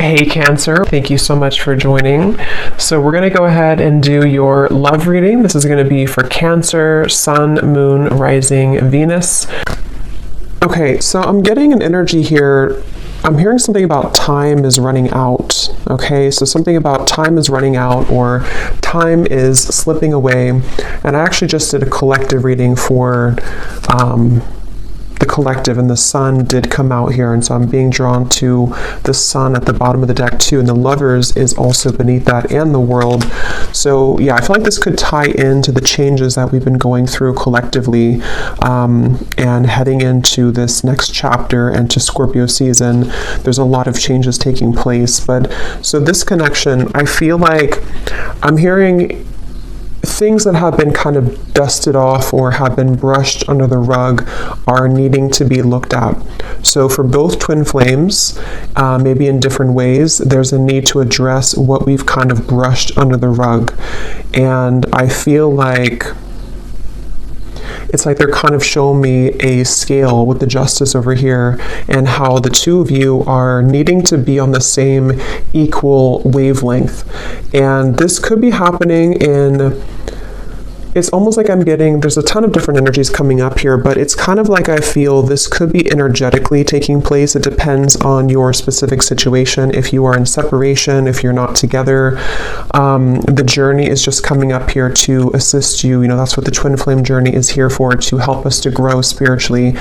Hey Cancer, thank you so much for joining. So we're going to go ahead and do your love reading. This is going to be for Cancer, Sun, Moon, Rising, Venus. Okay, so I'm getting an energy here. I'm hearing something about time is running out. Okay, so something about time is running out or time is slipping away. And I actually just did a collective reading for the collective, and the sun did come out here, and so I'm being drawn to the sun at the bottom of the deck too, and the lovers is also beneath that, and the world. So yeah, I feel like this could tie into the changes that we've been going through collectively, and heading into this next chapter and to Scorpio season. There's a lot of changes taking place, but so this connection, I feel like I'm hearing things that have been kind of dusted off or have been brushed under the rug are needing to be looked at. So for both twin flames, maybe in different ways, there's a need to address what we've kind of brushed under the rug. And I feel like it's like they're kind of showing me a scale with the justice over here and how the two of you are needing to be on the same equal wavelength. And this could be happening in, it's almost like I'm getting, there's a ton of different energies coming up here, but it's kind of like I feel this could be energetically taking place. It depends on your specific situation. If you are in separation, if you're not together, the journey is just coming up here to assist you. You know, that's what the twin flame journey is here for, to help us to grow spiritually.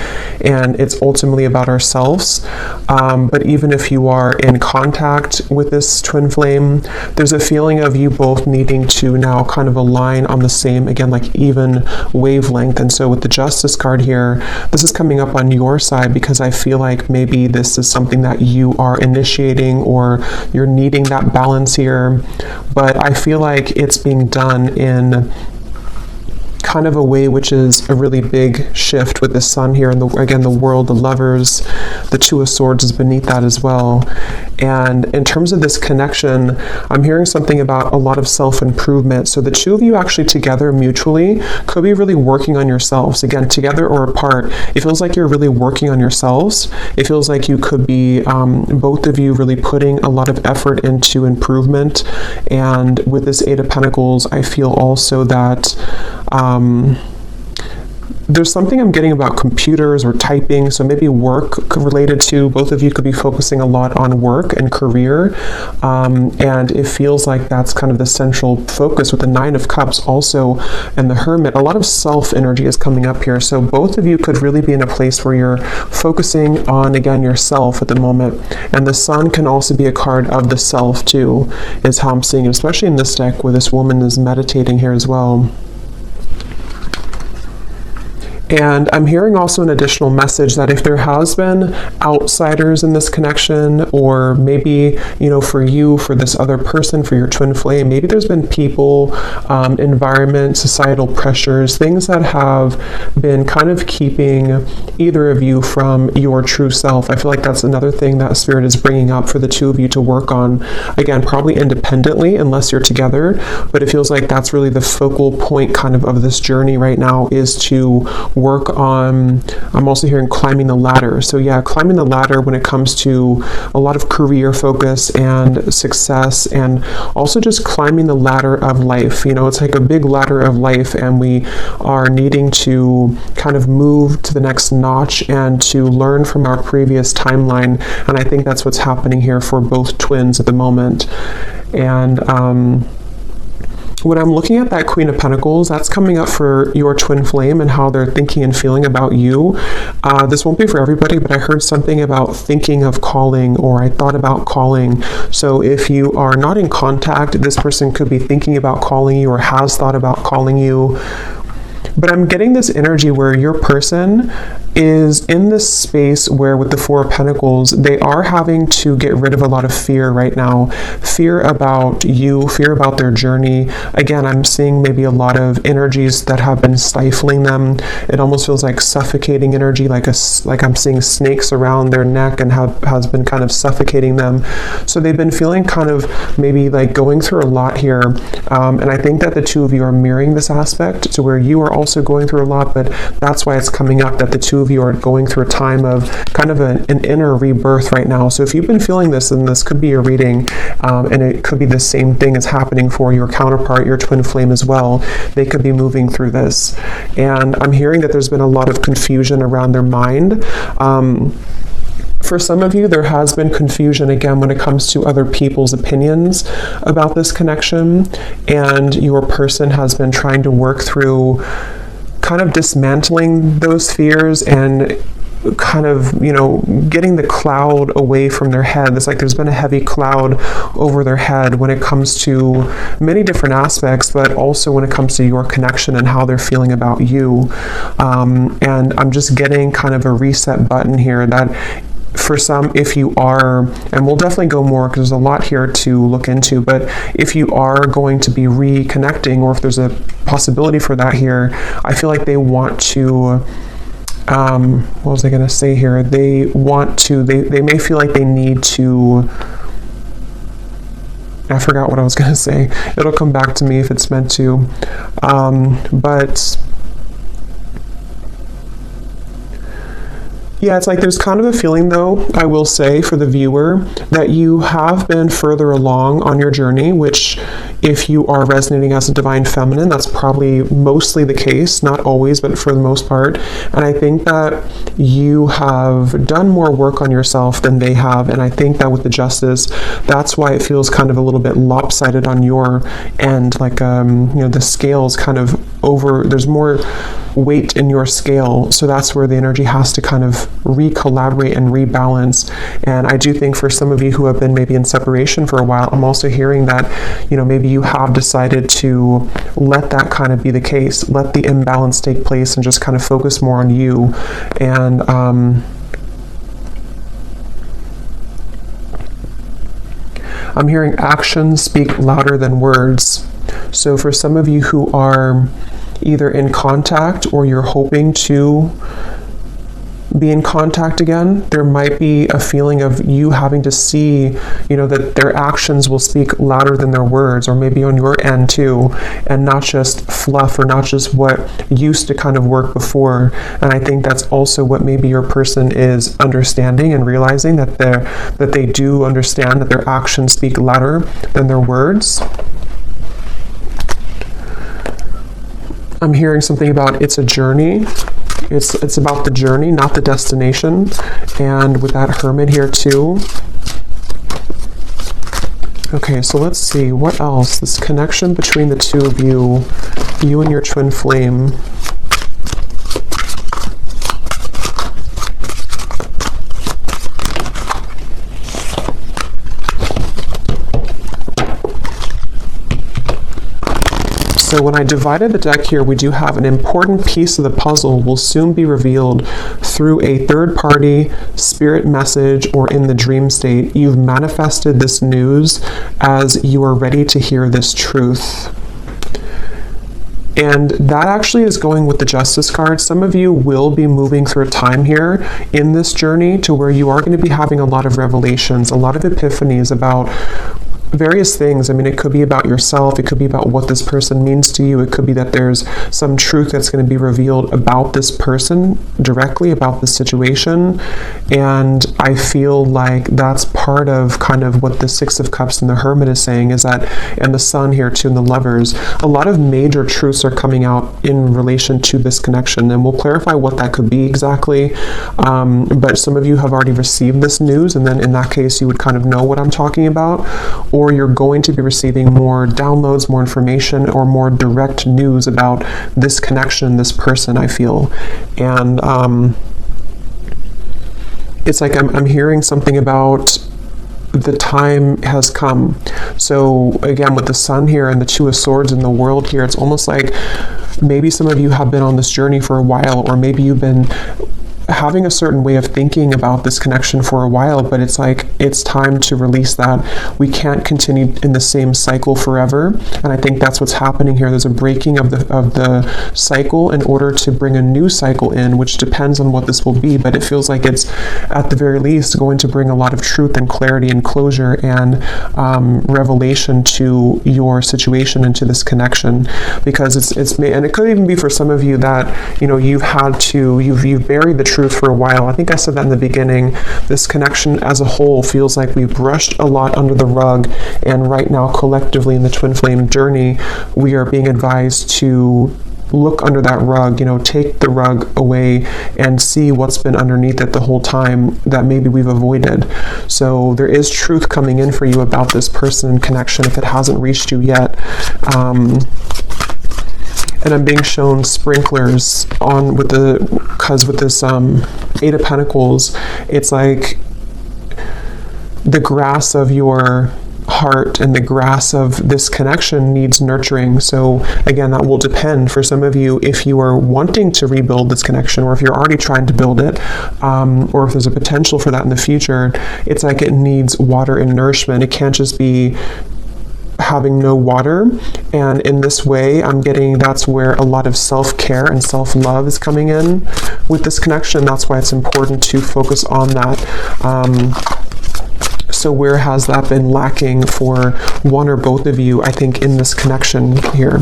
And it's ultimately about ourselves. But even if you are in contact with this twin flame, there's a feeling of you both needing to now kind of align on the same, again, like even wavelength. And so with the Justice card here, this is coming up on your side because I feel like maybe this is something that you are initiating or you're needing that balance here. But I feel like it's being done in kind of a way which is a really big shift with the sun here, and again the world, the lovers, the Two of Swords is beneath that as well. And in terms of this connection, I'm hearing something about a lot of self-improvement. So the two of you actually together mutually could be really working on yourselves. Again, together or apart, it feels like you're really working on yourselves. It feels like you could be, both of you really putting a lot of effort into improvement. And with this Eight of Pentacles, I feel also that there's something I'm getting about computers or typing, so maybe work related to, both of you could be focusing a lot on work and career, and it feels like that's kind of the central focus with the Nine of Cups also, and the Hermit. A lot of self energy is coming up here, so both of you could really be in a place where you're focusing on, again, yourself at the moment. And the Sun can also be a card of the self too, is how I'm seeing it, especially in this deck where this woman is meditating here as well. And I'm hearing also an additional message that if there has been outsiders in this connection, or maybe, you know, for you, for this other person, for your twin flame, maybe there's been people, environment, societal pressures, things that have been kind of keeping either of you from your true self. I feel like that's another thing that Spirit is bringing up for the two of you to work on. Again, probably independently, unless you're together, but it feels like that's really the focal point kind of this journey right now, is to work on, I'm also hearing climbing the ladder. So yeah, climbing the ladder when it comes to a lot of career focus and success, and also just climbing the ladder of life. You know, it's like a big ladder of life, and we are needing to kind of move to the next notch and to learn from our previous timeline. And I think that's what's happening here for both twins at the moment. And when I'm looking at that Queen of Pentacles, that's coming up for your twin flame and how they're thinking and feeling about you. This won't be for everybody, but I heard something about thinking of calling, or I thought about calling. So if you are not in contact, this person could be thinking about calling you or has thought about calling you. But I'm getting this energy where your person is in this space where, with the Four of Pentacles, they are having to get rid of a lot of fear right now. Fear about you, fear about their journey. Again, I'm seeing maybe a lot of energies that have been stifling them. It almost feels like suffocating energy, like I'm seeing snakes around their neck and has been kind of suffocating them. So they've been feeling kind of maybe like going through a lot here. And I think that the two of you are mirroring this aspect to where you are also going through a lot, but that's why it's coming up that the two of you are going through a time of kind of an inner rebirth right now. So if you've been feeling this, then this could be your reading, and it could be the same thing as happening for your counterpart, your twin flame as well. They could be moving through this. And I'm hearing that there's been a lot of confusion around their mind. For some of you, there has been confusion again when it comes to other people's opinions about this connection, and your person has been trying to work through kind of dismantling those fears and kind of, you know, getting the cloud away from their head. It's like there's been a heavy cloud over their head when it comes to many different aspects, but also when it comes to your connection and how they're feeling about you. And I'm just getting kind of a reset button here that for some, if you are, and we'll definitely go more because there's a lot here to look into, but if you are going to be reconnecting, or if there's a possibility for that here, I feel like they want to, what was I going to say here? They want to, they may feel like they need to, I forgot what I was going to say. It'll come back to me if it's meant to. But yeah, it's like there's kind of a feeling, though, I will say, for the viewer, that you have been further along on your journey, which if you are resonating as a divine feminine, that's probably mostly the case, not always, but for the most part. And I think that you have done more work on yourself than they have. And I think that with the justice, that's why it feels kind of a little bit lopsided on your end. Like, you know, the scale's kind of over, there's more weight in your scale. So that's where the energy has to kind of re-collaborate and rebalance. And I do think for some of you who have been maybe in separation for a while, I'm also hearing that, you know, maybe you have decided to let that kind of be the case, let the imbalance take place and just kind of focus more on you. And I'm hearing actions speak louder than words. So for some of you who are either in contact or you're hoping to be in contact again, there might be a feeling of you having to see, you know, that their actions will speak louder than their words, or maybe on your end too, and not just fluff or not just what used to kind of work before. And I think that's also what maybe your person is understanding and realizing, that they do understand that their actions speak louder than their words. I'm hearing something about it's a journey. It's about the journey, not the destination. And with that Hermit here too. Okay, so let's see, what else? This connection between the two of you and your twin flame. So when I divided the deck here, we do have an important piece of the puzzle will soon be revealed through a third-party spirit message or in the dream state. You've manifested this news as you are ready to hear this truth. And that actually is going with the Justice card. Some of you will be moving through a time here in this journey to where you are going to be having a lot of revelations, a lot of epiphanies about various things. I mean, it could be about yourself. It could be about what this person means to you. It could be that there's some truth that's going to be revealed about this person directly, about the situation. And I feel like that's part of kind of what the Six of Cups and the Hermit is saying, is that, and the Sun here too, and the Lovers, a lot of major truths are coming out in relation to this connection. And we'll clarify what that could be exactly. But some of you have already received this news, and then in that case, you would kind of know what I'm talking about. Or you're going to be receiving more downloads, more information, or more direct news about this connection, this person, I feel. And it's like I'm hearing something about the time has come. So again, with the Sun here and the Two of Swords in the World here, it's almost like maybe some of you have been on this journey for a while, or maybe you've been having a certain way of thinking about this connection for a while, but it's like it's time to release that. We can't continue in the same cycle forever, and I think that's what's happening here. There's a breaking of the cycle in order to bring a new cycle in, which depends on what this will be, but it feels like it's at the very least going to bring a lot of truth and clarity and closure and revelation to your situation and to this connection, because it's and it could even be for some of you that, you know, you've buried the truth for a while. I think I said that in the beginning. This connection as a whole feels like we've brushed a lot under the rug, and right now collectively in the twin flame journey, we are being advised to look under that rug, you know, take the rug away and see what's been underneath it the whole time that maybe we've avoided. So there is truth coming in for you about this person and connection if it hasn't reached you yet. And I'm being shown sprinklers on with this Eight of Pentacles, it's like the grass of your heart and the grass of this connection needs nurturing. So again, that will depend for some of you if you are wanting to rebuild this connection, or if you're already trying to build it, or if there's a potential for that in the future. It's like it needs water and nourishment. It can't just be having no water. And in this way, I'm getting that's where a lot of self-care and self-love is coming in with this connection. That's why it's important to focus on that. So where has that been lacking for one or both of you, I think, in this connection here?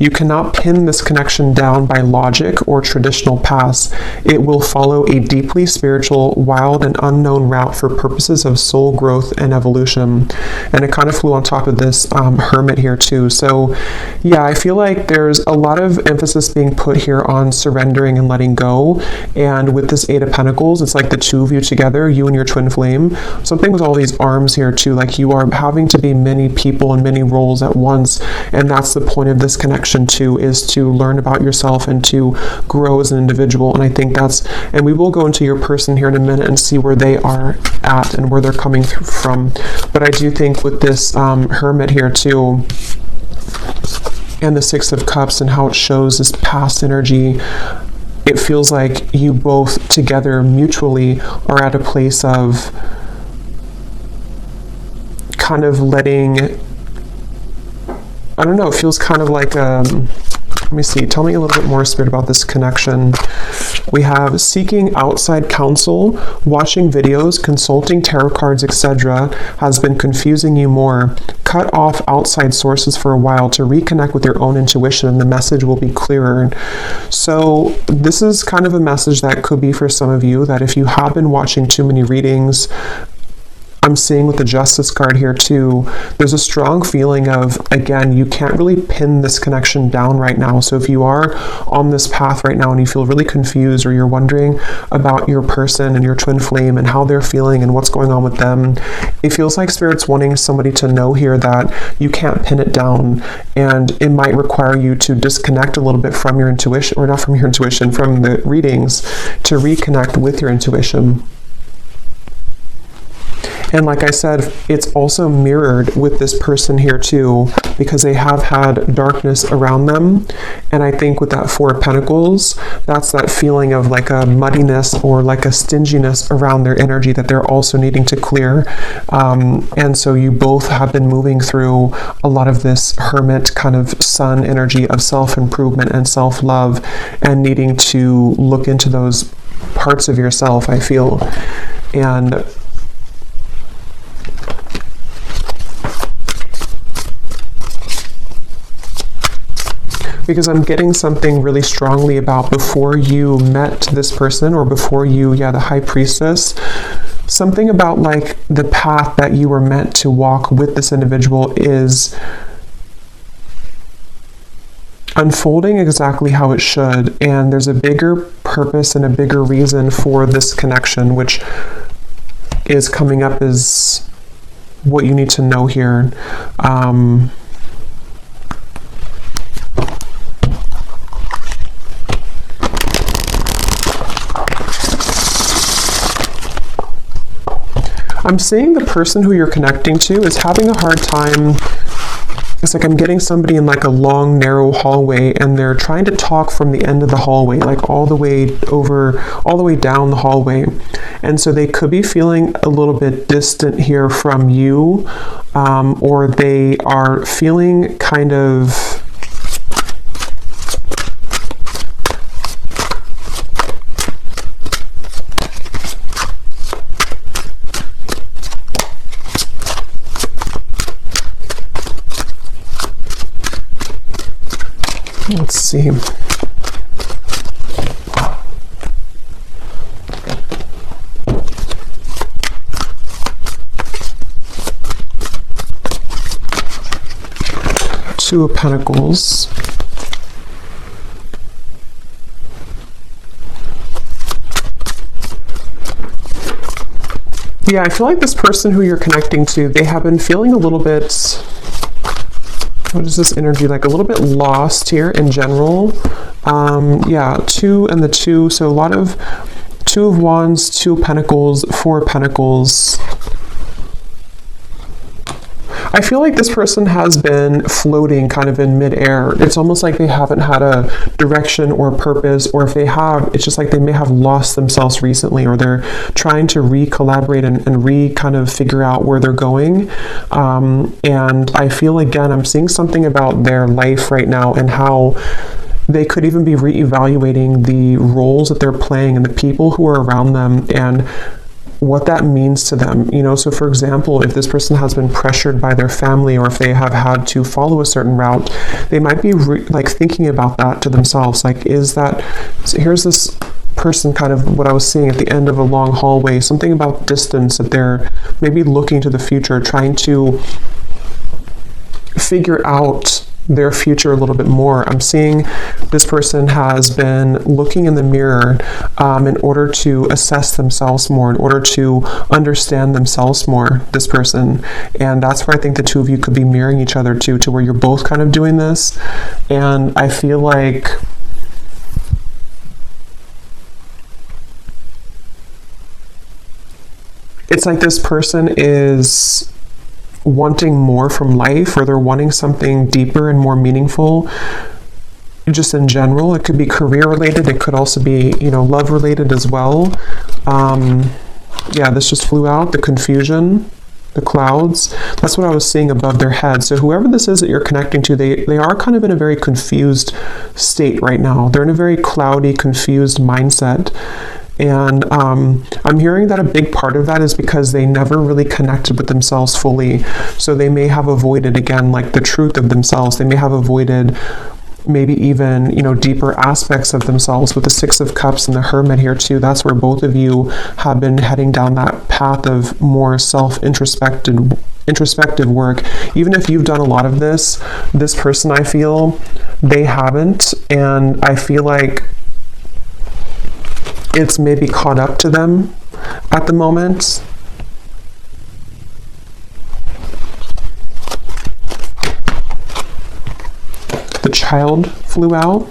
You cannot pin this connection down by logic or traditional paths. It will follow a deeply spiritual, wild, and unknown route for purposes of soul growth and evolution. And it kind of flew on top of this hermit here too. So yeah, I feel like there's a lot of emphasis being put here on surrendering and letting go. And with this Eight of Pentacles, it's like the two of you together, you and your twin flame. Something with all these arms here too, like you are having to be many people and many roles at once. And that's the point of this connection too, is to learn about yourself and to grow as an individual. And I think and we will go into your person here in a minute and see where they are at and where they're coming from. But I do think with this hermit here too, and the Six of Cups and how it shows this past energy, it feels like you both together mutually are at a place of kind of letting, I don't know, it feels kind of like, let me see, tell me a little bit more, Spirit, about this connection. We have seeking outside counsel, watching videos, consulting tarot cards, etc. has been confusing you more. Cut off outside sources for a while to reconnect with your own intuition, and the message will be clearer. So this is kind of a message that could be for some of you, that if you have been watching too many readings, I'm seeing with the Justice card here too, there's a strong feeling of, again, you can't really pin this connection down right now. So if you are on this path right now and you feel really confused, or you're wondering about your person and your twin flame and how they're feeling and what's going on with them, it feels like Spirit's wanting somebody to know here that you can't pin it down, and it might require you to disconnect a little bit from your intuition, or not from your intuition, from the readings, to reconnect with your intuition. And like I said, it's also mirrored with this person here too, because they have had darkness around them. And I think with that Four of Pentacles, that's that feeling of like a muddiness or like a stinginess around their energy that they're also needing to clear. And so you both have been moving through a lot of this hermit kind of sun energy of self-improvement and self-love, and needing to look into those parts of yourself, I feel. And because I'm getting something really strongly about before you met this person, or before you, the High Priestess, something about like the path that you were meant to walk with this individual is unfolding exactly how it should. And there's a bigger purpose and a bigger reason for this connection, which is coming up as what you need to know here. I'm seeing the person who you're connecting to is having a hard time It's like I'm getting somebody in like a long, narrow hallway, and they're trying to talk from the end of the hallway, like all the way down the hallway. And so they could be feeling a little bit distant here from you, or they are feeling kind of, let's see. Two of Pentacles. Yeah, I feel like this person who you're connecting to, they have been feeling a little bit, what is this energy like? A little bit lost here in general. Yeah, 2 and the 2. So a lot of 2 of Wands, 2 of Pentacles, 4 of Pentacles. I feel like this person has been floating kind of in midair. It's almost like they haven't had a direction or a purpose, or if they have, it's just like they may have lost themselves recently, or they're trying to re-collaborate and kind of figure out where they're going. And I feel, again, I'm seeing something about their life right now and how they could even be re-evaluating the roles that they're playing and the people who are around them and what that means to them. You know, so for example, if this person has been pressured by their family, or if they have had to follow a certain route, they might be like thinking about that to themselves. Like, is that, so here's this person, kind of what I was seeing at the end of a long hallway, something about distance, that they're maybe looking to the future, trying to figure out their future a little bit more. I'm seeing this person has been looking in the mirror in order to assess themselves more, in order to understand themselves more, this person. And that's where I think the two of you could be mirroring each other to where you're both kind of doing this. And I feel like it's like this person is wanting more from life, or they're wanting something deeper and more meaningful just in general. It could be career related, it could also be, you know, love related as well. Yeah, this just flew out, the confusion, the clouds. That's what I was seeing above their head. So whoever this is that you're connecting to, they are kind of in a very confused state right now. They're in a very cloudy, confused mindset. And I'm hearing that a big part of that is because they never really connected with themselves fully. So they may have avoided, again, like the truth of themselves. They may have avoided maybe even, you know, deeper aspects of themselves. With the 6 of Cups and the Hermit here too, that's where both of you have been heading down that path of more introspective work. Even if you've done a lot of this person, I feel, they haven't. And I feel like it's maybe caught up to them at the moment. The Child flew out.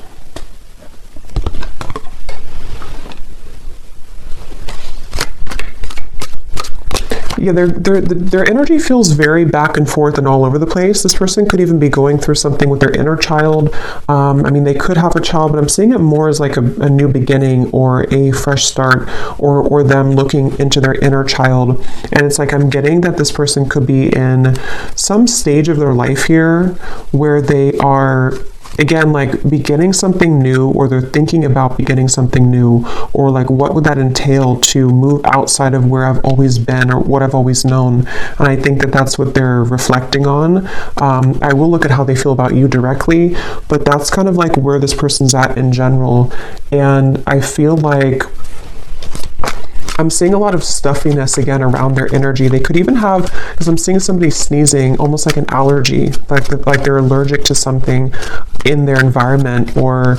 Yeah, their energy feels very back and forth and all over the place. This person could even be going through something with their inner child. I mean, they could have a child, but I'm seeing it more as like a new beginning or a fresh start, or them looking into their inner child. And it's like I'm getting that this person could be in some stage of their life here where they are, again, like beginning something new, or they're thinking about beginning something new, or like what would that entail to move outside of where I've always been or what I've always known. And I think that that's what they're reflecting on. I will look at how they feel about you directly, but that's kind of like where this person's at in general. And I feel like I'm seeing a lot of stuffiness again around their energy. They could even have, because I'm seeing somebody sneezing, almost like an allergy, like they're allergic to something in their environment. Or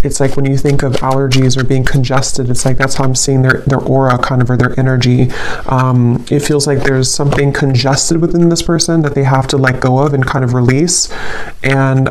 it's like when you think of allergies or being congested, it's like that's how I'm seeing their aura kind of, or their energy. It feels like there's something congested within this person that they have to let go of and kind of release. And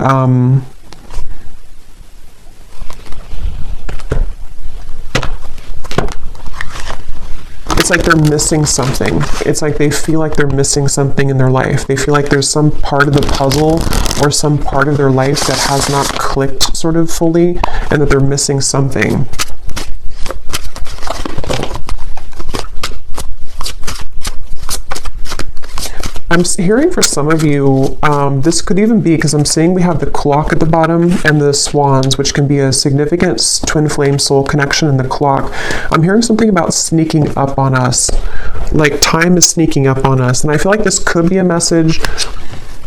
it's like they're missing something. It's like they feel like they're missing something in their life. They feel like there's some part of the puzzle or some part of their life that has not clicked sort of fully, and that they're missing something. I'm hearing for some of you, this could even be because I'm seeing we have the clock at the bottom and the swans, which can be a significant twin flame soul connection in the clock. I'm hearing something about sneaking up on us, like time is sneaking up on us. And I feel like this could be a message.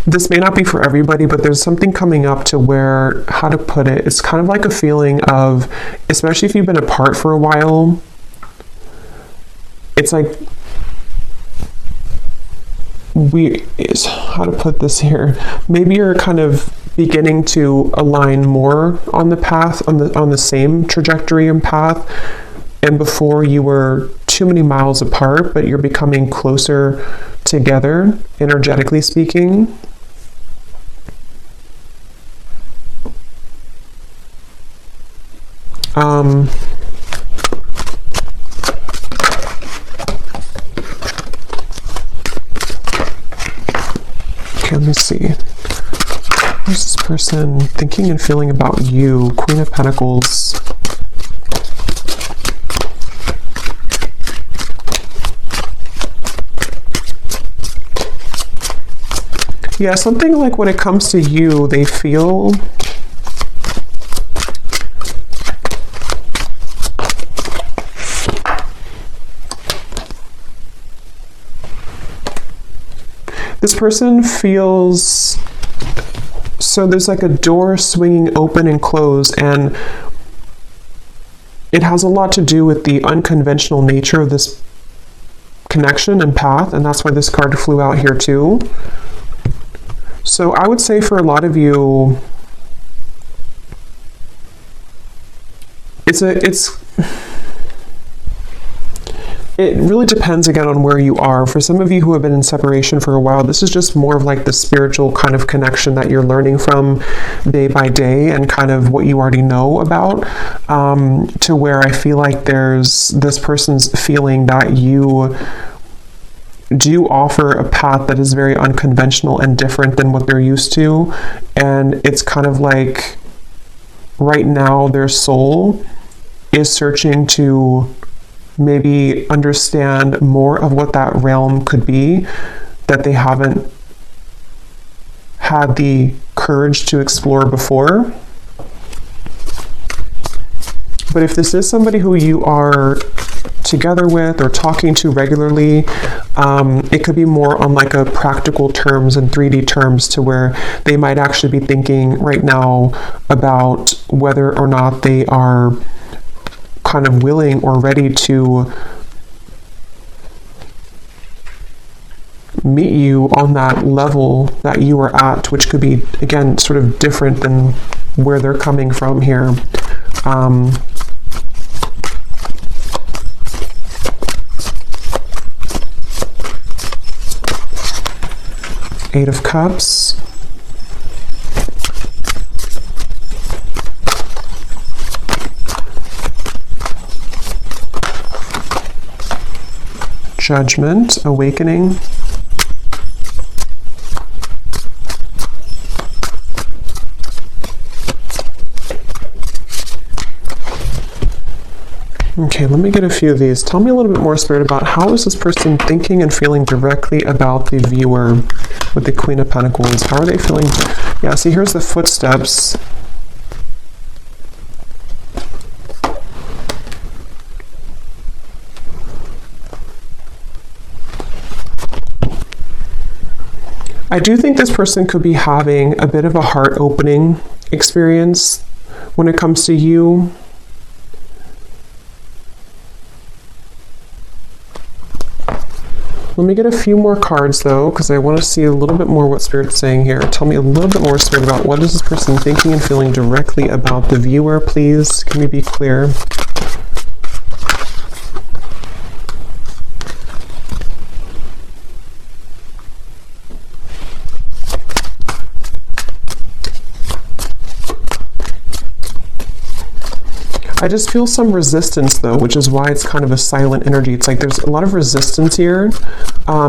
This may not be for everybody, but there's something coming up to where, how to put it, it's kind of like a feeling of, especially if you've been apart for a while, it's like, how to put this here, maybe you're kind of beginning to align more on the path, on the same trajectory and path, and before you were too many miles apart, but you're becoming closer together, energetically speaking. Okay, let me see. What's this person thinking and feeling about you? Queen of Pentacles. Yeah, something like when it comes to you, they feel this person feels, so there's like a door swinging open and close, and it has a lot to do with the unconventional nature of this connection and path, and that's why this card flew out here too. So I would say for a lot of you, it really depends again on where you are. For some of you who have been in separation for a while, this is just more of like the spiritual kind of connection that you're learning from day by day and kind of what you already know about, to where I feel like there's this person's feeling that you do offer a path that is very unconventional and different than what they're used to. And it's kind of like right now their soul is searching to maybe understand more of what that realm could be that they haven't had the courage to explore before. But if this is somebody who you are together with or talking to regularly, it could be more on like a practical terms and 3D terms, to where they might actually be thinking right now about whether or not they are kind of willing or ready to meet you on that level that you are at, which could be, again, sort of different than where they're coming from here. Eight of Cups. Judgment, Awakening. Okay, let me get a few of these. Tell me a little bit more, Spirit, about how is this person thinking and feeling directly about the viewer with the Queen of Pentacles? How are they feeling? Yeah, see, here's the footsteps. I do think this person could be having a bit of a heart-opening experience when it comes to you. Let me get a few more cards though, because I want to see a little bit more what Spirit's saying here. Tell me a little bit more, Spirit, about what is this person thinking and feeling directly about the viewer, please. Can we be clear? I just feel some resistance though, which is why it's kind of a silent energy. It's like there's a lot of resistance here.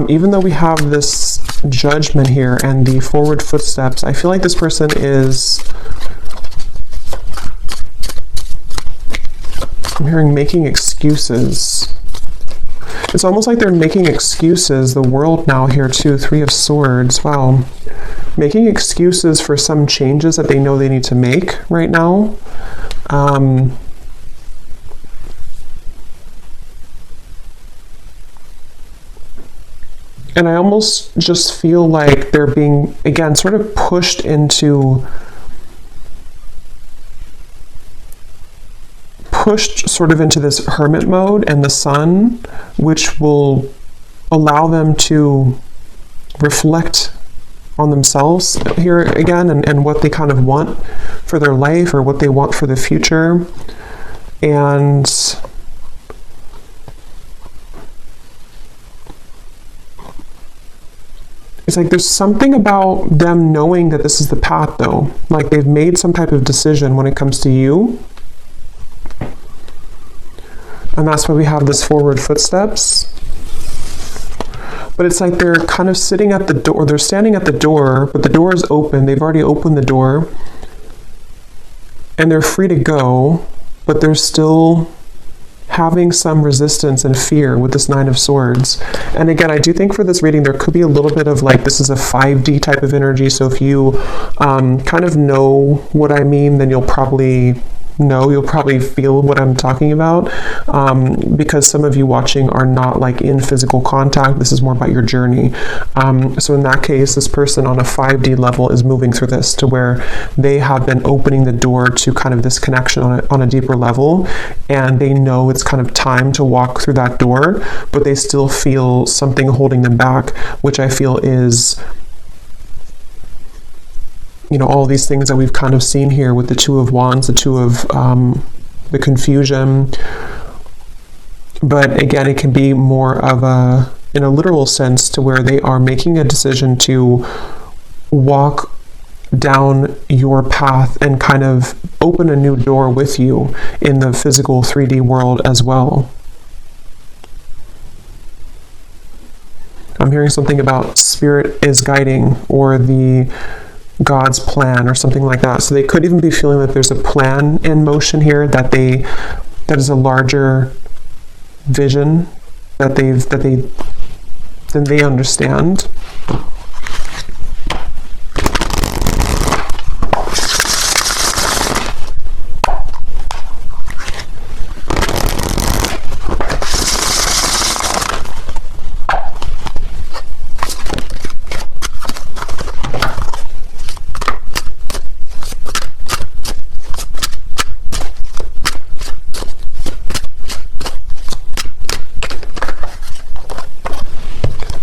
Even though we have this judgment here and the forward footsteps, I feel like this person is, I'm hearing making excuses. It's almost like they're making excuses, the world now here too, 3 of Swords, wow. Making excuses for some changes that they know they need to make right now. And I almost just feel like they're being, again, sort of pushed sort of into this hermit mode and the sun, which will allow them to reflect on themselves here again and what they kind of want for their life or what they want for the future. And it's like there's something about them knowing that this is the path though. Like they've made some type of decision when it comes to you. And that's why we have this forward footsteps. But it's like they're kind of sitting at the door, they're standing at the door, but the door is open. They've already opened the door. And they're free to go, but they're still having some resistance and fear with this 9 of Swords. And again, I do think for this reading, there could be a little bit of like, this is a 5D type of energy. So if you kind of know what I mean, then you'll probably feel what I'm talking about, because some of you watching are not like in physical contact. This is more about your journey. So in that case, this person on a 5D level is moving through this to where they have been opening the door to kind of this connection on a deeper level, and they know it's kind of time to walk through that door, but they still feel something holding them back, which I feel is, you know, all these things that we've kind of seen here with the 2 of Wands, the 2 of the confusion. But again, it can be more of a, in a literal sense, to where they are making a decision to walk down your path and kind of open a new door with you in the physical 3D world as well. I'm hearing something about spirit is guiding, or the God's plan, or something like that. So they could even be feeling that there's a plan in motion here, that is a larger vision that they understand.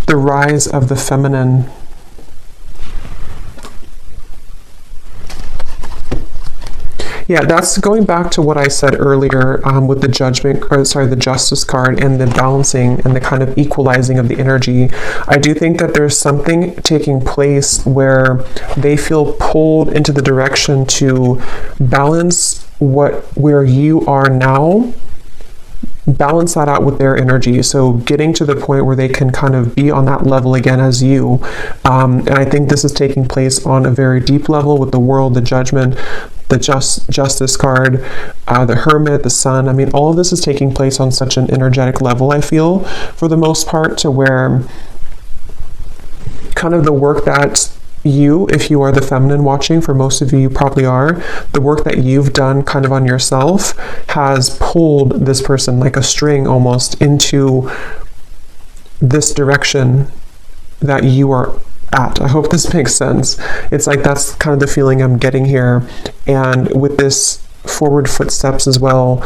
The rise of the feminine. Yeah, that's going back to what I said earlier with the the Justice card and the balancing and the kind of equalizing of the energy. I do think that there's something taking place where they feel pulled into the direction to balance where you are now, balance that out with their energy. So getting to the point where they can kind of be on that level again as you. And I think this is taking place on a very deep level with the World, the Judgment, the Justice card, the Hermit, the Sun. I mean, all of this is taking place on such an energetic level, I feel, for the most part, to where kind of the work that you, if you are the feminine watching, for most of you, you probably are, the work that you've done kind of on yourself has pulled this person like a string almost into this direction that you are at. I hope this makes sense. It's like that's kind of the feeling I'm getting here. And with this forward footsteps as well,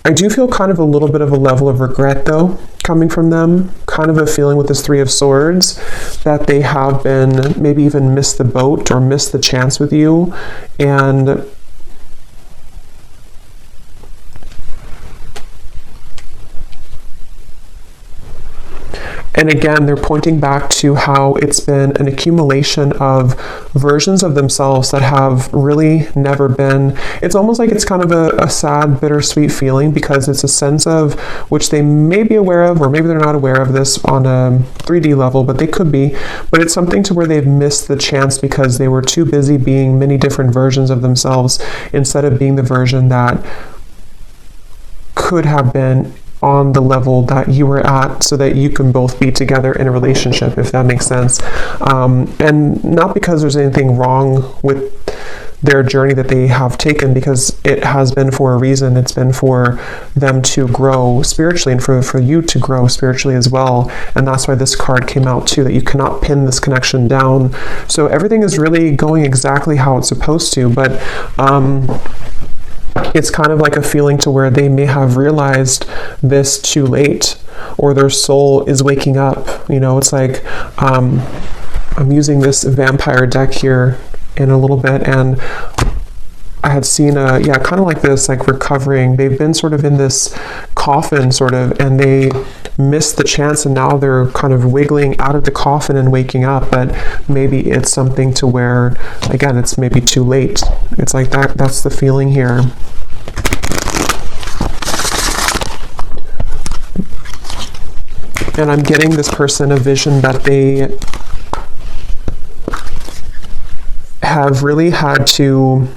I do feel kind of a little bit of a level of regret though coming from them, kind of a feeling with this 3 of Swords that they have been maybe even missed the boat or missed the chance with you. And And again, they're pointing back to how it's been an accumulation of versions of themselves that have really never been. It's almost like it's kind of a sad, bittersweet feeling, because it's a sense of which they may be aware of, or maybe they're not aware of this on a 3D level, but they could be. But it's something to where they've missed the chance because they were too busy being many different versions of themselves instead of being the version that could have been on the level that you were at, so that you can both be together in a relationship, if that makes sense. And not because there's anything wrong with their journey that they have taken, because it has been for a reason. It's been for them to grow spiritually, and for you to grow spiritually as well. And that's why this card came out too, that you cannot pin this connection down. So everything is really going exactly how it's supposed to, but it's kind of like a feeling to where they may have realized this too late, or their soul is waking up. You know, it's like, I'm using this vampire deck here in a little bit, and I had seen kind of like this, like recovering. They've been sort of in this coffin sort of, and they missed the chance, and now they're kind of wiggling out of the coffin and waking up. But maybe it's something to where, again, it's maybe too late. It's like that's the feeling here. And I'm getting this person a vision that they have really had to,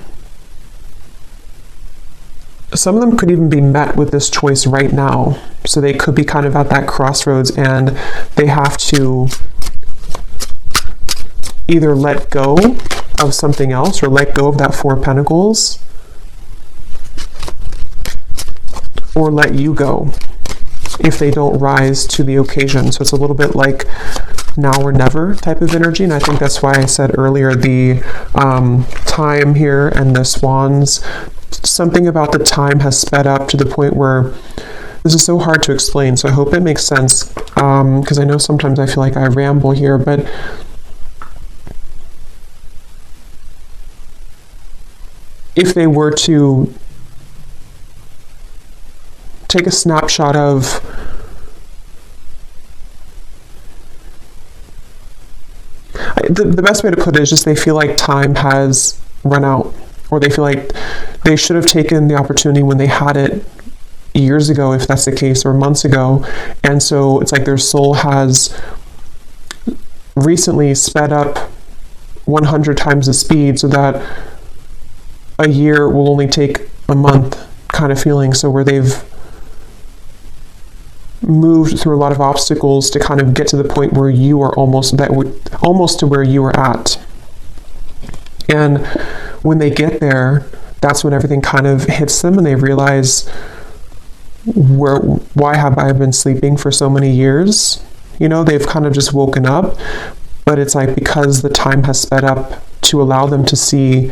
some of them could even be met with this choice right now. So they could be kind of at that crossroads, and they have to either let go of something else, or let go of that Four of Pentacles, or let you go if they don't rise to the occasion. So it's a little bit like now or never type of energy. And I think that's why I said earlier the time here and the swans, something about the time has sped up to the point where this is so hard to explain. So I hope it makes sense, because I know sometimes I feel like I ramble here, but if they were to take a snapshot of the best way to put it is just they feel like time has run out, or they feel like they should have taken the opportunity when they had it years ago, if that's the case, or months ago. And so it's like their soul has recently sped up 100 times the speed, so that a year will only take a month kind of feeling. So where they've moved through a lot of obstacles to kind of get to the point where you are almost to where you were at. And when they get there, that's when everything kind of hits them, and they realize, why have I been sleeping for so many years? You know, they've kind of just woken up, but it's like because the time has sped up to allow them to see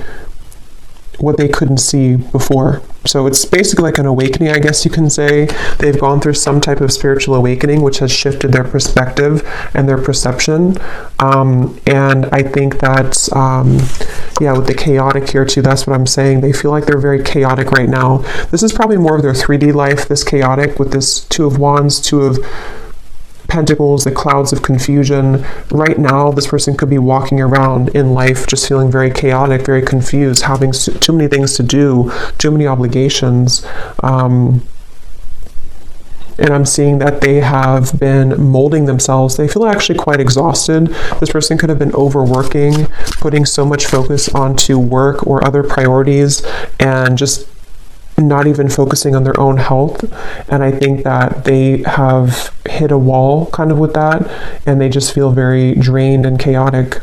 what they couldn't see before. So it's basically like an awakening, I guess you can say. They've gone through some type of spiritual awakening, which has shifted their perspective and their perception. And I think that's, with the chaotic here too, that's what I'm saying. They feel like they're very chaotic right now. This is probably more of their 3D life, this chaotic, with this Two of Wands, Two of Pentacles, the clouds of confusion. Right now, this person could be walking around in life just feeling very chaotic, very confused, having too many things to do, too many obligations. And I'm seeing that they have been molding themselves. They feel actually quite exhausted. This person could have been overworking, putting so much focus onto work or other priorities, and just not even focusing on their own health. And I think that they have hit a wall kind of with that, and they just feel very drained and chaotic.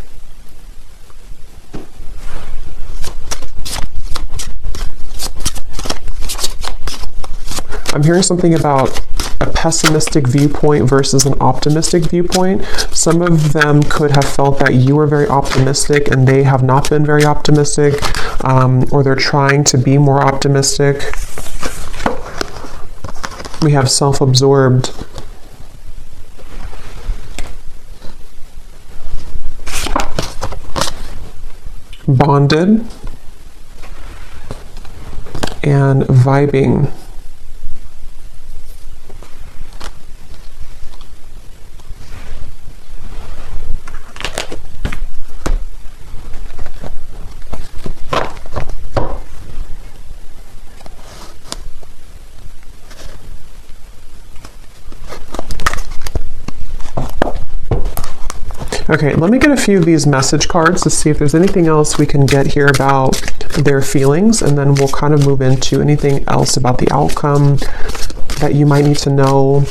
I'm hearing something about a pessimistic viewpoint versus an optimistic viewpoint. Some of them could have felt that you were very optimistic and they have not been very optimistic, or they're trying to be more optimistic. We have self-absorbed. Bonded. And vibing. Okay, let me get a few of these message cards to see if there's anything else we can get here about their feelings, and then we'll kind of move into anything else about the outcome that you might need to know.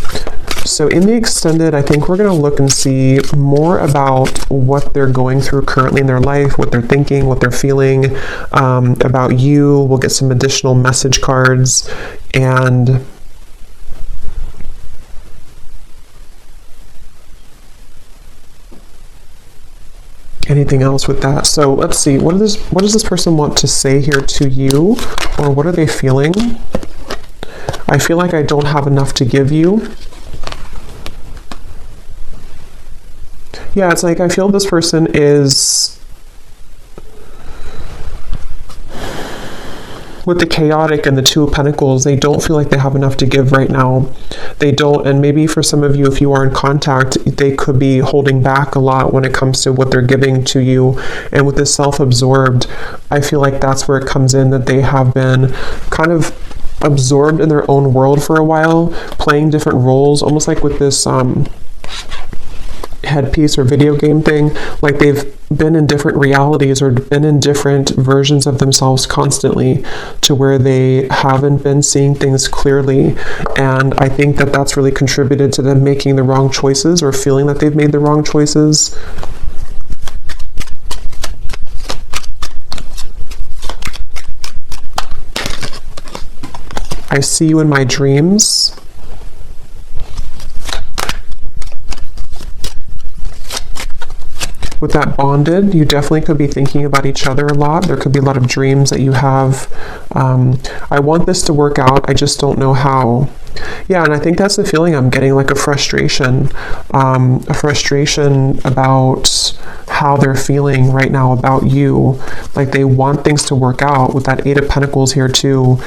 So in the extended, I think we're going to look and see more about what they're going through currently in their life, what they're thinking, what they're feeling about you. We'll get some additional message cards and anything else with that. So let's see, what does this person want to say here to you, or what are they feeling? I feel like I don't have enough to give you. Yeah, it's like I feel this person is, with the chaotic and the Two of Pentacles, they don't feel like they have enough to give right now. They don't, and maybe for some of you, if you are in contact, they could be holding back a lot when it comes to what they're giving to you. And with this self-absorbed, I feel like that's where it comes in, that they have been kind of absorbed in their own world for a while, playing different roles, almost like with this headpiece or video game thing, like they've been in different realities or been in different versions of themselves constantly, to where they haven't been seeing things clearly. And I think that that's really contributed to them making the wrong choices, or feeling that they've made the wrong choices. I see you in my dreams. With that bonded, you definitely could be thinking about each other a lot. There could be a lot of dreams that you have. I want this to work out, I just don't know how. Yeah, and I think that's the feeling I'm getting, like a frustration about how they're feeling right now about you. Like they want things to work out, with that Eight of Pentacles here too.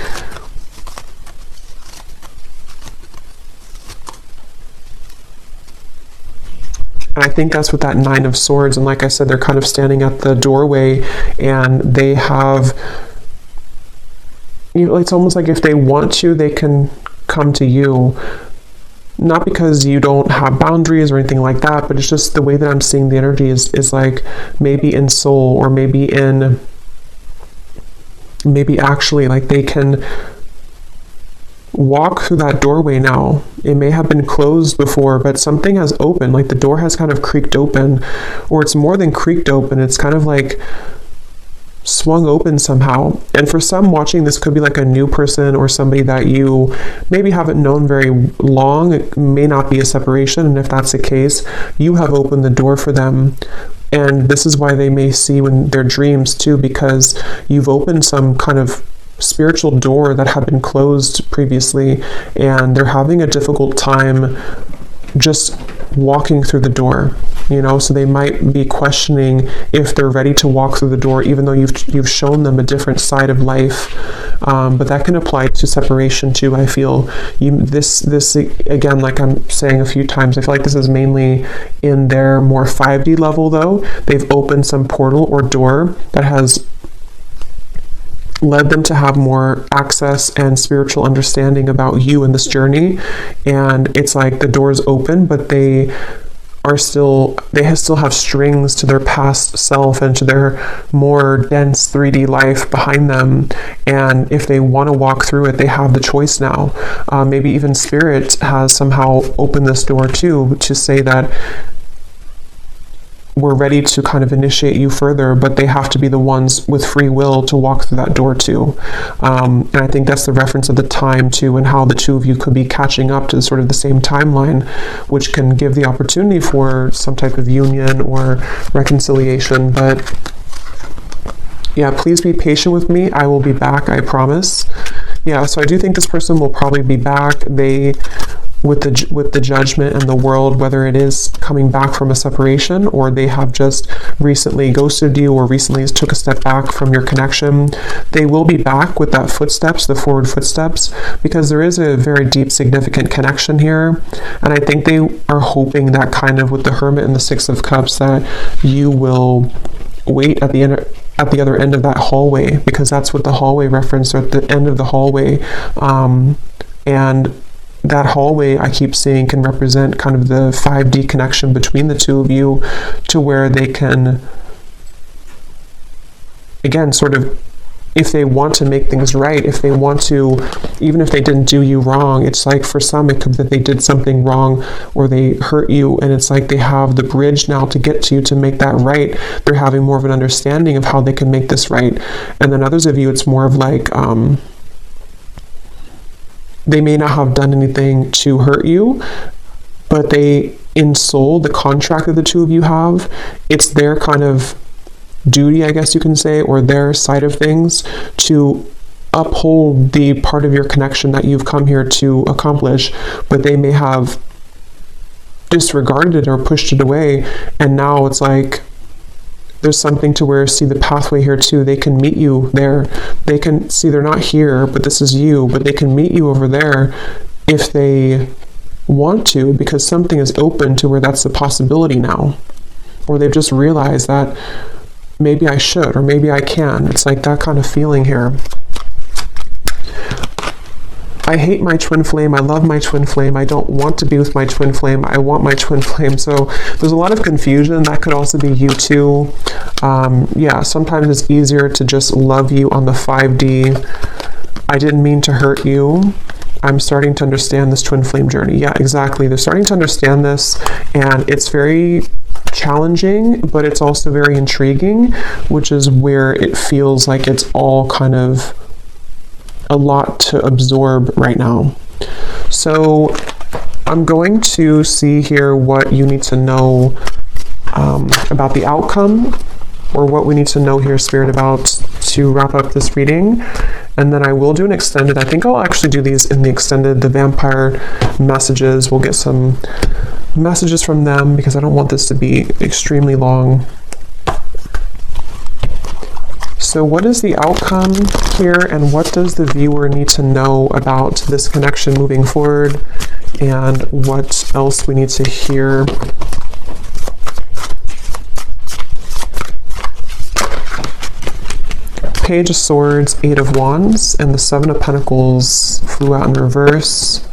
And I think that's with that Nine of Swords. And like I said, they're kind of standing at the doorway, and they have, you know, it's almost like if they want to, they can come to you. Not because you don't have boundaries or anything like that, but it's just the way that I'm seeing the energy is like maybe in soul, or maybe actually like they can walk through that doorway now. It may have been closed before, but something has opened, like the door has kind of creaked open, or it's more than creaked open, it's kind of like swung open somehow. And for some watching, this could be like a new person, or somebody that you maybe haven't known very long. It may not be a separation, and if that's the case, you have opened the door for them. And this is why they may see you in their dreams too, because you've opened some kind of spiritual door that had been closed previously, and they're having a difficult time just walking through the door, you know. So they might be questioning if they're ready to walk through the door, even though you've shown them a different side of life. But that can apply to separation too. I feel this again, like I'm saying a few times, I feel like this is mainly in their more 5D level though. They've opened some portal or door that has led them to have more access and spiritual understanding about you in this journey. And it's like the door's open, but they still have strings to their past self and to their more dense 3D life behind them. And if they want to walk through it, they have the choice now. Maybe even Spirit has somehow opened this door too, to say that we're ready to kind of initiate you further, but they have to be the ones with free will to walk through that door too. And I think that's the reference of the time too, and how the two of you could be catching up to sort of the same timeline, which can give the opportunity for some type of union or reconciliation. But yeah, please be patient with me. I will be back, I promise. Yeah, so I do think this person will probably be back. With the Judgment and the World, whether it is coming back from a separation, or they have just recently ghosted you, or recently took a step back from your connection, they will be back with that footsteps, the forward footsteps, because there is a very deep, significant connection here. And I think they are hoping that kind of with the Hermit and the Six of Cups, that you will wait at the other end of that hallway, because that's what the hallway reference, or at the end of the hallway. And that hallway I keep seeing can represent kind of the 5D connection between the two of you, to where they can, again, sort of, if they want to make things right, if they want to, even if they didn't do you wrong, it's like for some it could be that they did something wrong or they hurt you, and it's like they have the bridge now to get to you to make that right. They're having more of an understanding of how they can make this right. And then others of you, it's more of like, they may not have done anything to hurt you, but they, in soul, the contract that the two of you have, it's their kind of duty, I guess you can say, or their side of things, to uphold the part of your connection that you've come here to accomplish, but they may have disregarded it or pushed it away, and now it's like there's something to where, see, the pathway here too, they can meet you there. They can see they're not here, but this is you, but they can meet you over there if they want to, because something is open to where that's a possibility now, or they've just realized that maybe I should, or maybe I can. It's like that kind of feeling here. I hate my twin flame. I love my twin flame. I don't want to be with my twin flame. I want my twin flame. So there's a lot of confusion. That could also be you too. Yeah, sometimes it's easier to just love you on the 5D. I didn't mean to hurt you. I'm starting to understand this twin flame journey. Yeah, exactly. They're starting to understand this, and it's very challenging, but it's also very intriguing, which is where it feels like it's all kind of a lot to absorb right now. So I'm going to see here what you need to know about the outcome, or what we need to know here, Spirit, about, to wrap up this reading. And then I will do an extended. I think I'll actually do these in the extended, the vampire messages. We'll get some messages from them, because I don't want this to be extremely long. So what is the outcome here, and what does the viewer need to know about this connection moving forward, and what else we need to hear? Page of Swords, 8 of Wands, and the 7 of Pentacles flew out in reverse.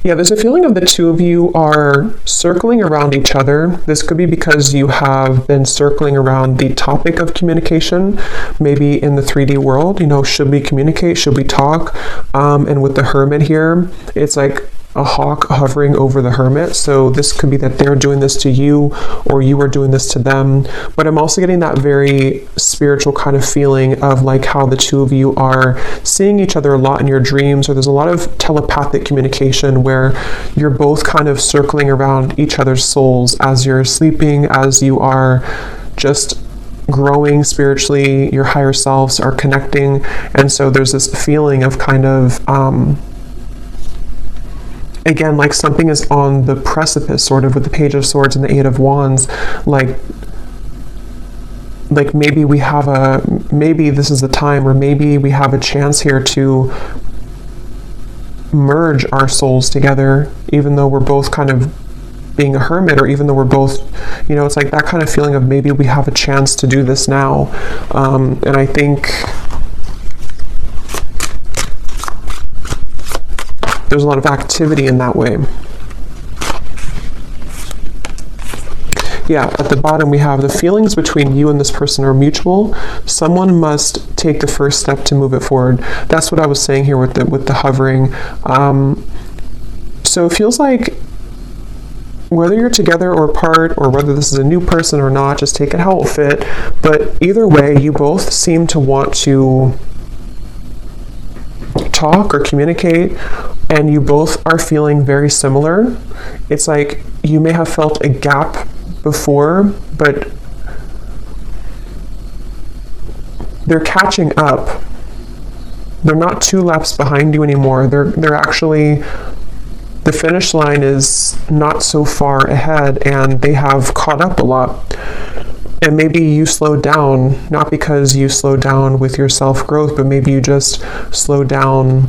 Yeah, there's a feeling of the two of you are circling around each other. This could be because you have been circling around the topic of communication, maybe in the 3D world. You know, should we communicate? Should we talk? And with the Hermit here, it's like a hawk hovering over the Hermit. So this could be that they're doing this to you, or you are doing this to them. But I'm also getting that very spiritual kind of feeling of like how the two of you are seeing each other a lot in your dreams, or there's a lot of telepathic communication where you're both kind of circling around each other's souls as you're sleeping, as you are just growing spiritually, your higher selves are connecting. And so there's this feeling of kind of again, like something is on the precipice, sort of, with the Page of Swords and the 8 of Wands. Like maybe we have maybe this is the time, or maybe we have a chance here to merge our souls together, even though we're both kind of being a hermit, or even though we're both, you know, it's like that kind of feeling of maybe we have a chance to do this now. And I think there's a lot of activity in that way. Yeah, at the bottom we have the feelings between you and this person are mutual. Someone must take the first step to move it forward. That's what I was saying here with the hovering. So it feels like whether you're together or apart, or whether this is a new person or not, just take it how it will fit. But either way, you both seem to want to talk or communicate, and you both are feeling very similar. It's like you may have felt a gap before, but they're catching up. They're not 2 laps behind you anymore. They're actually, the finish line is not so far ahead, and they have caught up a lot. And maybe you slowed down, not because you slowed down with your self-growth, but maybe you just slowed down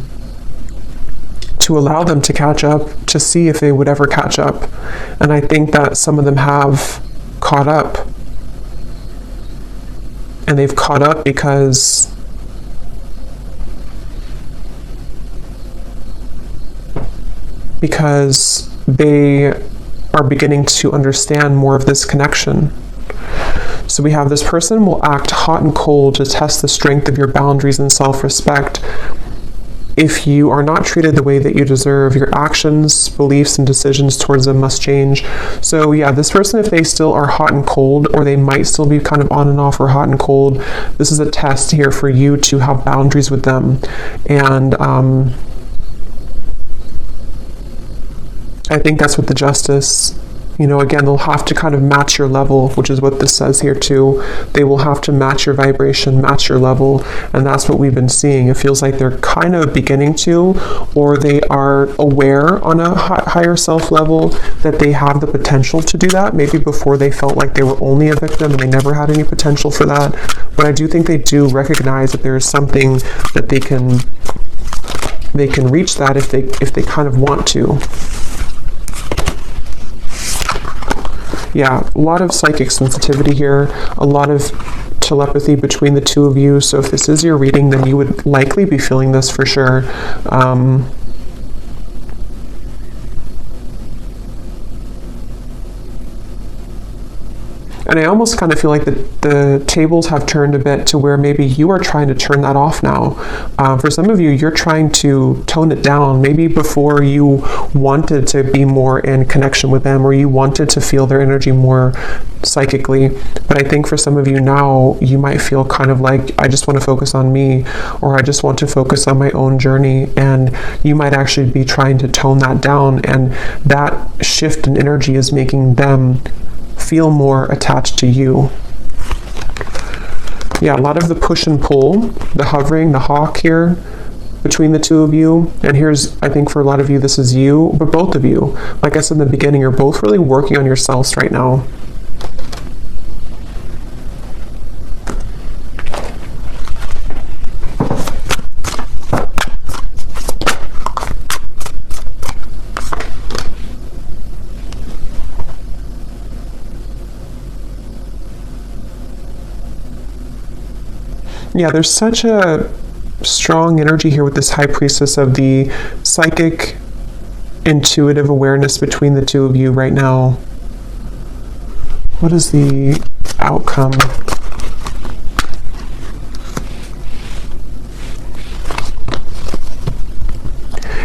to allow them to catch up, to see if they would ever catch up. And I think that some of them have caught up. and they've caught up because they are beginning to understand more of this connection. So we have this person will act hot and cold to test the strength of your boundaries and self-respect. If you are not treated the way that you deserve, your actions, beliefs, and decisions towards them must change. So yeah, this person, if they still are hot and cold, or they might still be kind of on and off or hot and cold, this is a test here for you to have boundaries with them. And I think that's what the Justice, again, they'll have to kind of match your level, which is what this says here too. They will have to match your vibration, match your level, and that's what we've been seeing. It feels like they're kind of beginning to, or they are aware on a higher self level that they have the potential to do that. Maybe before they felt like they were only a victim and they never had any potential for that. But I do think they do recognize that there is something that they can reach that if they kind of want to. Yeah, a lot of psychic sensitivity here, a lot of telepathy between the two of you. So if this is your reading, then you would likely be feeling this for sure. And I almost kind of feel like the tables have turned a bit to where maybe you are trying to turn that off now. For some of you, you're trying to tone it down. Maybe before you wanted to be more in connection with them, or you wanted to feel their energy more psychically. But I think for some of you now, you might feel kind of like, I just want to focus on me, or I just want to focus on my own journey. And you might actually be trying to tone that down. And that shift in energy is making them feel more attached to you. Yeah, a lot of the push and pull, the hovering, the hawk here between the two of you. And here's, I think for a lot of you, this is you, but both of you, like I said in the beginning, you're both really working on yourselves right now. Yeah, there's such a strong energy here with this High Priestess of the psychic, intuitive awareness between the two of you right now. What is the outcome?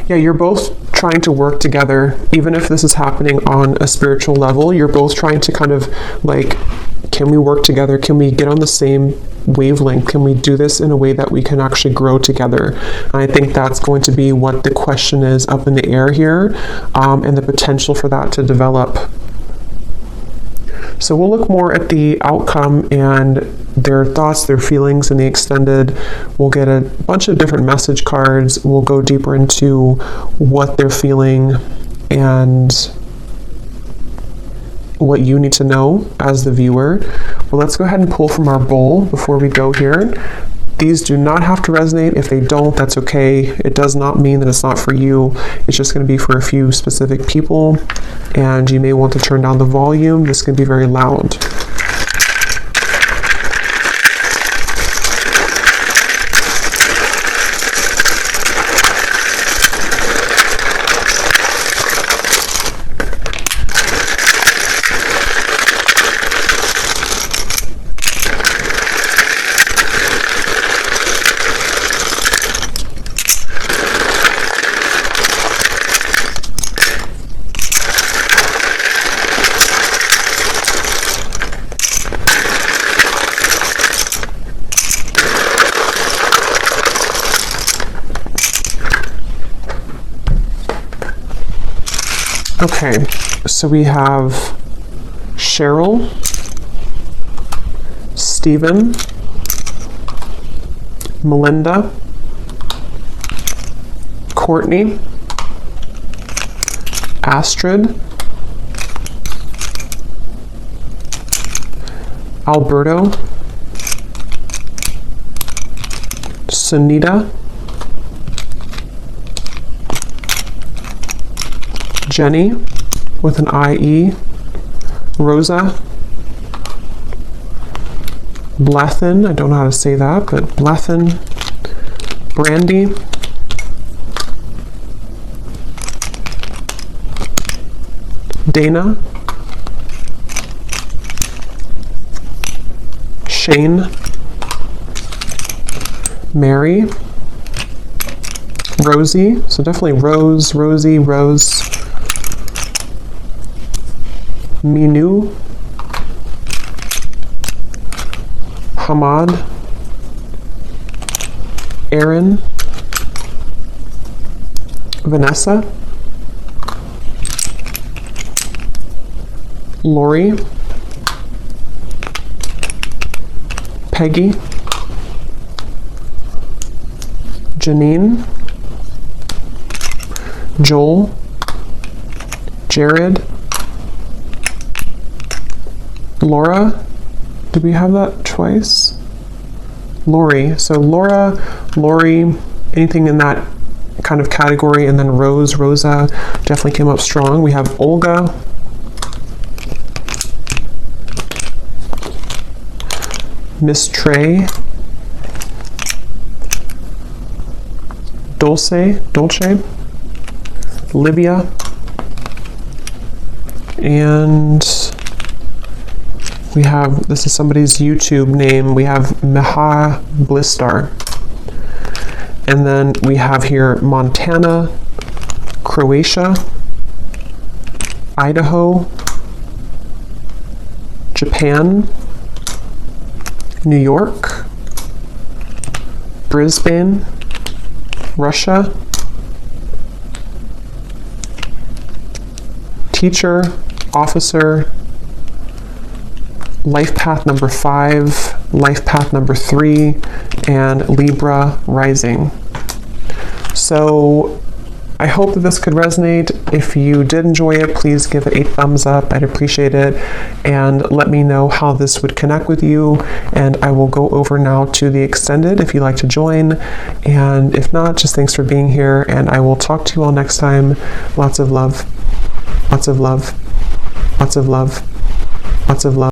Yeah, you're both trying to work together. Even if this is happening on a spiritual level, you're both trying to kind of like, can we work together? Can we get on the same wavelength? Can we do this in a way that we can actually grow together? And I think that's going to be what the question is up in the air here, and the potential for that to develop. So we'll look more at the outcome and their thoughts, their feelings in the extended. We'll get a bunch of different message cards. We'll go deeper into what they're feeling and what you need to know as the viewer. Well, let's go ahead and pull from our bowl before we go here. These do not have to resonate. If they don't, that's okay. It does not mean that it's not for you. It's just going to be for a few specific people, and you may want to turn down the volume. This can be very loud. Okay, so we have Cheryl, Stephen, Melinda, Courtney, Astrid, Alberto, Sunita, Jenny with an IE, Rosa, Blethen, I don't know how to say that, but Blethen, Brandy, Dana, Shane, Mary, Rosie, so definitely Rose, Rosie, Rose, Minu, Hamad, Aaron, Vanessa, Lori, Peggy, Janine, Joel, Jared, Laura, did we have that twice? Lori, so Laura, Lori, anything in that kind of category, and then Rose, Rosa definitely came up strong. We have Olga, Miss Trey, Dolce, Livia, and we have, this is somebody's YouTube name, we have Meha Blistar. And then we have here Montana, Croatia, Idaho, Japan, New York, Brisbane, Russia, teacher, officer, life path number 5, life path number 3, and Libra rising. So I hope that this could resonate. If you did enjoy it, please give it a thumbs up. I'd appreciate it. And let me know how this would connect with you. And I will go over now to the extended if you'd like to join. And if not, just thanks for being here. And I will talk to you all next time. Lots of love. Lots of love. Lots of love. Lots of love.